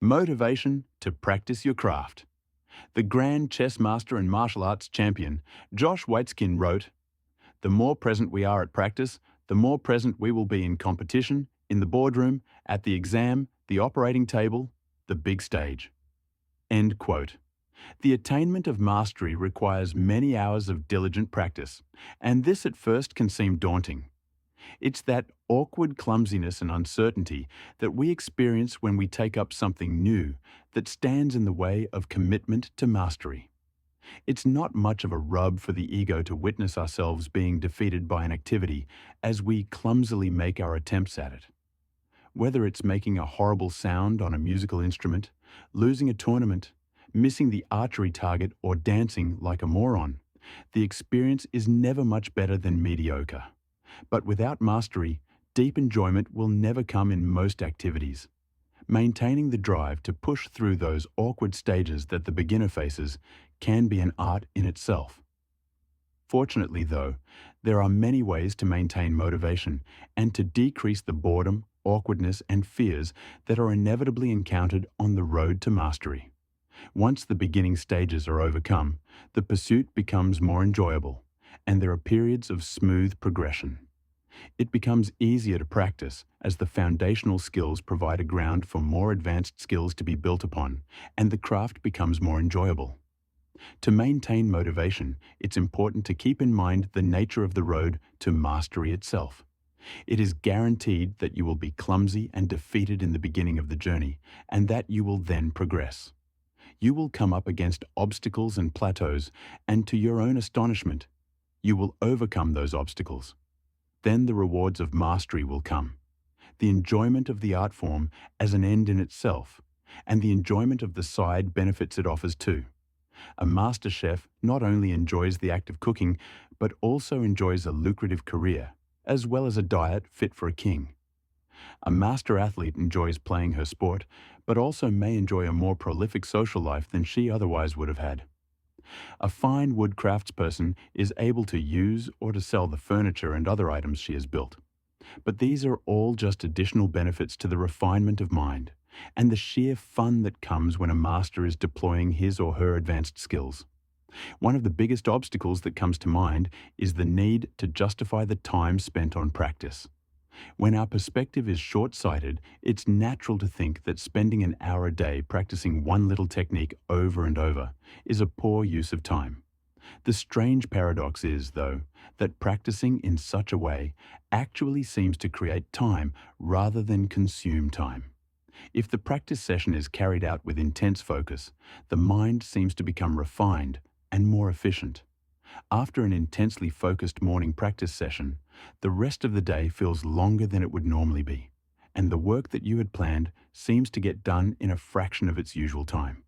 Motivation to practice your craft. The Grand Chess Master and martial arts champion, Josh Waitzkin, wrote, "The more present we are at practice, the more present we will be in competition, in the boardroom, at the exam, the operating table, the big stage." End quote. The attainment of mastery requires many hours of diligent practice, and this at first can seem daunting. It's that awkward clumsiness and uncertainty that we experience when we take up something new that stands in the way of commitment to mastery. It's not much of a rub for the ego to witness ourselves being defeated by an activity as we clumsily make our attempts at it. Whether it's making a horrible sound on a musical instrument, losing a tournament, missing the archery target, or dancing like a moron, the experience is never much better than mediocre. But without mastery, deep enjoyment will never come in most activities. Maintaining the drive to push through those awkward stages that the beginner faces can be an art in itself. Fortunately, though, there are many ways to maintain motivation and to decrease the boredom, awkwardness, and fears that are inevitably encountered on the road to mastery. Once the beginning stages are overcome, the pursuit becomes more enjoyable, and there are periods of smooth progression. It becomes easier to practice as the foundational skills provide a ground for more advanced skills to be built upon, and the craft becomes more enjoyable. To maintain motivation, it's important to keep in mind the nature of the road to mastery itself. It is guaranteed that you will be clumsy and defeated in the beginning of the journey, and that you will then progress. You will come up against obstacles and plateaus, and to your own astonishment, you will overcome those obstacles. Then the rewards of mastery will come. The enjoyment of the art form as an end in itself, and the enjoyment of the side benefits it offers too. A master chef not only enjoys the act of cooking, but also enjoys a lucrative career, as well as a diet fit for a king. A master athlete enjoys playing her sport, but also may enjoy a more prolific social life than she otherwise would have had. A fine wood craftsperson is able to use or to sell the furniture and other items she has built. But these are all just additional benefits to the refinement of mind and the sheer fun that comes when a master is deploying his or her advanced skills. One of the biggest obstacles that comes to mind is the need to justify the time spent on practice. When our perspective is short-sighted, it's natural to think that spending an hour a day practicing one little technique over and over is a poor use of time. The strange paradox is, though, that practicing in such a way actually seems to create time rather than consume time. If the practice session is carried out with intense focus, the mind seems to become refined and more efficient. After an intensely focused morning practice session, the rest of the day feels longer than it would normally be, and the work that you had planned seems to get done in a fraction of its usual time.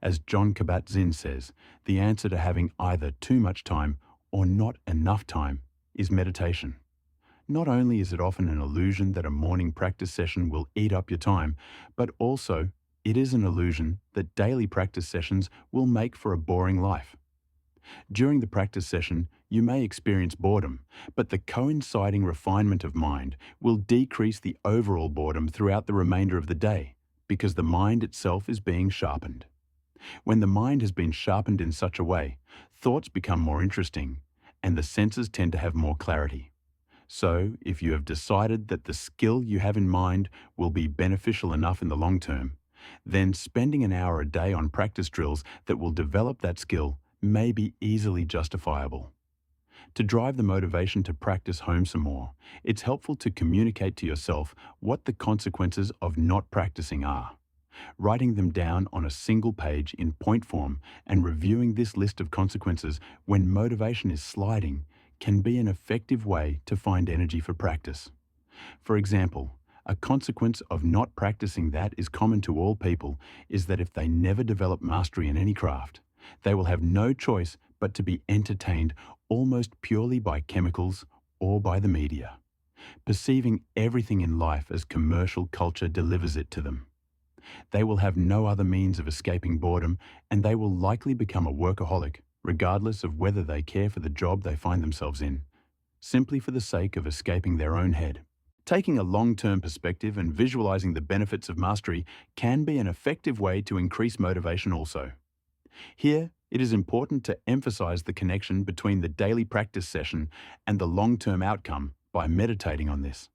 As Jon Kabat-Zinn says, the answer to having either too much time or not enough time is meditation. Not only is it often an illusion that a morning practice session will eat up your time, but also it is an illusion that daily practice sessions will make for a boring life. During the practice session, you may experience boredom, but the coinciding refinement of mind will decrease the overall boredom throughout the remainder of the day, because the mind itself is being sharpened. When the mind has been sharpened in such a way, thoughts become more interesting, and the senses tend to have more clarity. So, if you have decided that the skill you have in mind will be beneficial enough in the long term, then spending an hour a day on practice drills that will develop that skill may be easily justifiable. To drive the motivation to practice home some more, it's helpful to communicate to yourself what the consequences of not practicing are. Writing them down on a single page in point form and reviewing this list of consequences when motivation is sliding can be an effective way to find energy for practice. For example, a consequence of not practicing that is common to all people is that if they never develop mastery in any craft, they will have no choice but to be entertained almost purely by chemicals or by the media, perceiving everything in life as commercial culture delivers it to them. They will have no other means of escaping boredom, and they will likely become a workaholic, regardless of whether they care for the job they find themselves in, simply for the sake of escaping their own head. Taking a long-term perspective and visualizing the benefits of mastery can be an effective way to increase motivation also. Here, it is important to emphasize the connection between the daily practice session and the long-term outcome by meditating on this.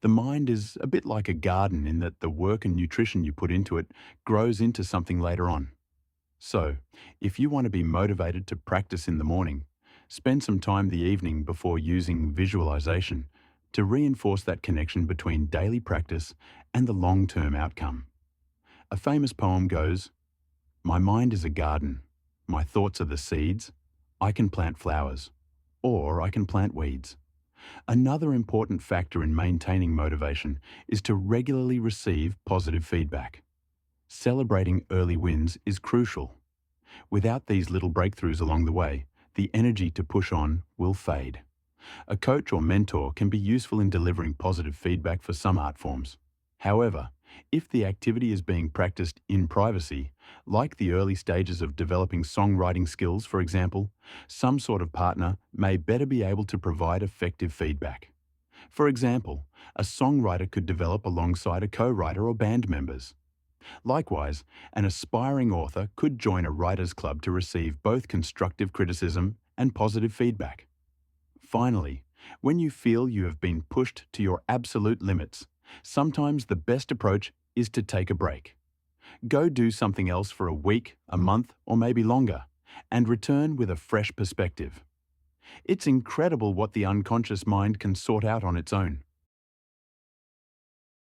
The mind is a bit like a garden in that the work and nutrition you put into it grows into something later on. So, if you want to be motivated to practice in the morning, spend some time the evening before using visualization to reinforce that connection between daily practice and the long-term outcome. A famous poem goes, "My mind is a garden. My thoughts are the seeds. I can plant flowers, or I can plant weeds." Another important factor in maintaining motivation is to regularly receive positive feedback. Celebrating early wins is crucial. Without these little breakthroughs along the way, the energy to push on will fade. A coach or mentor can be useful in delivering positive feedback for some art forms. However, if the activity is being practiced in privacy, like the early stages of developing songwriting skills, for example, some sort of partner may better be able to provide effective feedback. For example, a songwriter could develop alongside a co-writer or band members. Likewise, an aspiring author could join a writers' club to receive both constructive criticism and positive feedback. Finally, when you feel you have been pushed to your absolute limits, sometimes the best approach is to take a break. Go do something else for a week, a month, or maybe longer, and return with a fresh perspective. It's incredible what the unconscious mind can sort out on its own.